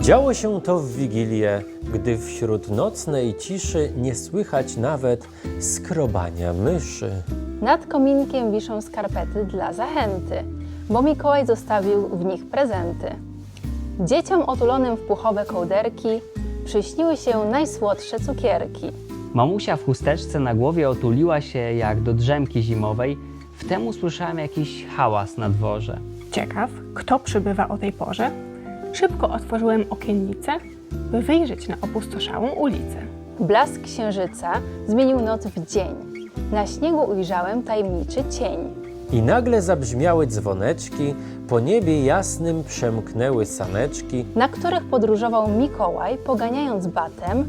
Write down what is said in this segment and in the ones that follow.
Działo się to w Wigilię, gdy wśród nocnej ciszy nie słychać nawet skrobania myszy. Nad kominkiem wiszą skarpety dla zachęty, bo Mikołaj zostawił w nich prezenty. Dzieciom otulonym w puchowe kołderki przyśniły się najsłodsze cukierki. Mamusia w chusteczce na głowie otuliła się jak do drzemki zimowej. Wtem usłyszałem jakiś hałas na dworze. Ciekaw, kto przybywa o tej porze? Szybko otworzyłem okiennicę, by wyjrzeć na opustoszałą ulicę. Blask księżyca zmienił noc w dzień. Na śniegu ujrzałem tajemniczy cień. I nagle zabrzmiały dzwoneczki, po niebie jasnym przemknęły saneczki. Na których podróżował Mikołaj, poganiając batem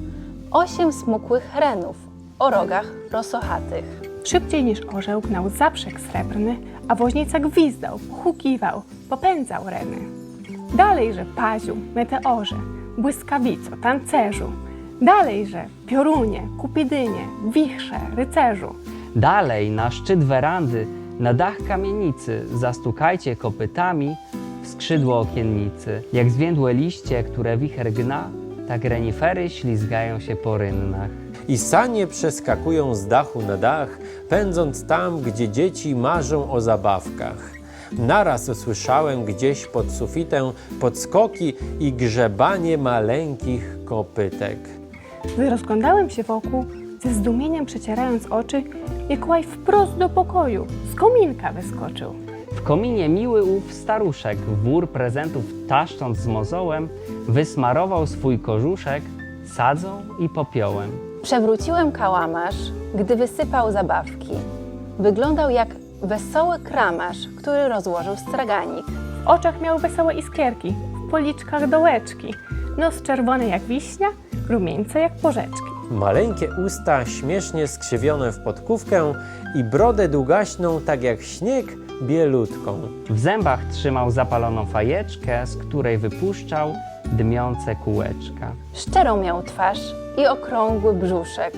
8 smukłych renów o rogach rosochatych. Szybciej niż orzeł gnał zaprzęg srebrny, a woźnica gwizdał, hukiwał, popędzał reny. Dalejże paziu, meteorze, błyskawico, tancerzu. Dalejże piorunie, kupidynie, wichrze, rycerzu. Dalej na szczyt werandy, na dach kamienicy zastukajcie kopytami w skrzydło okiennicy. Jak zwiędłe liście, które wicher gna, tak renifery ślizgają się po rynnach. I sanie przeskakują z dachu na dach, pędząc tam, gdzie dzieci marzą o zabawkach. Naraz usłyszałem gdzieś pod sufitem podskoki i grzebanie maleńkich kopytek. Gdy rozglądałem się wokół, ze zdumieniem przecierając oczy, Mikołaj wprost do pokoju z kominka wyskoczył. W kominie miły ów staruszek, wór prezentów taszcząc z mozołem, wysmarował swój kożuszek sadzą i popiołem. Przewróciłem kałamarz, gdy wysypał zabawki. Wyglądał jak wesoły kramarz, który rozłożył straganik. W oczach miał wesołe iskierki, w policzkach dołeczki, nos czerwony jak wiśnia, rumieńce jak porzeczki. Maleńkie usta śmiesznie skrzywione w podkówkę i brodę długaśną, tak jak śnieg, bielutką. W zębach trzymał zapaloną fajeczkę, z której wypuszczał dmiące kółeczka. Szczerą miał twarz i okrągły brzuszek,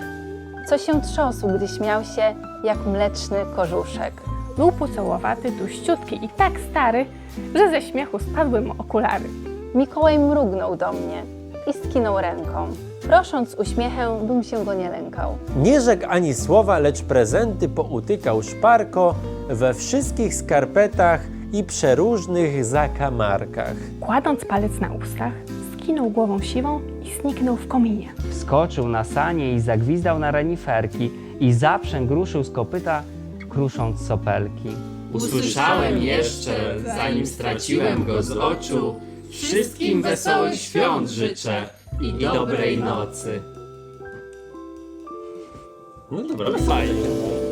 co się trząsł, gdy śmiał się jak mleczny kożuszek. Był pucołowaty, tuściutki i tak stary, że ze śmiechu spadły mu okulary. Mikołaj mrugnął do mnie i skinął ręką, prosząc uśmiechem, bym się go nie lękał. Nie rzekł ani słowa, lecz prezenty poutykał szparko we wszystkich skarpetach i przeróżnych zakamarkach. Kładąc palec na ustach, skinął głową siwą i zniknął w kominie. Wskoczył na sanie i zagwizdał na reniferki i zaprzęg ruszył z kopyta, krusząc sopelki. Usłyszałem jeszcze, zanim straciłem go z oczu, wszystkim wesołych świąt życzę i dobrej nocy. No dobra, fajnie.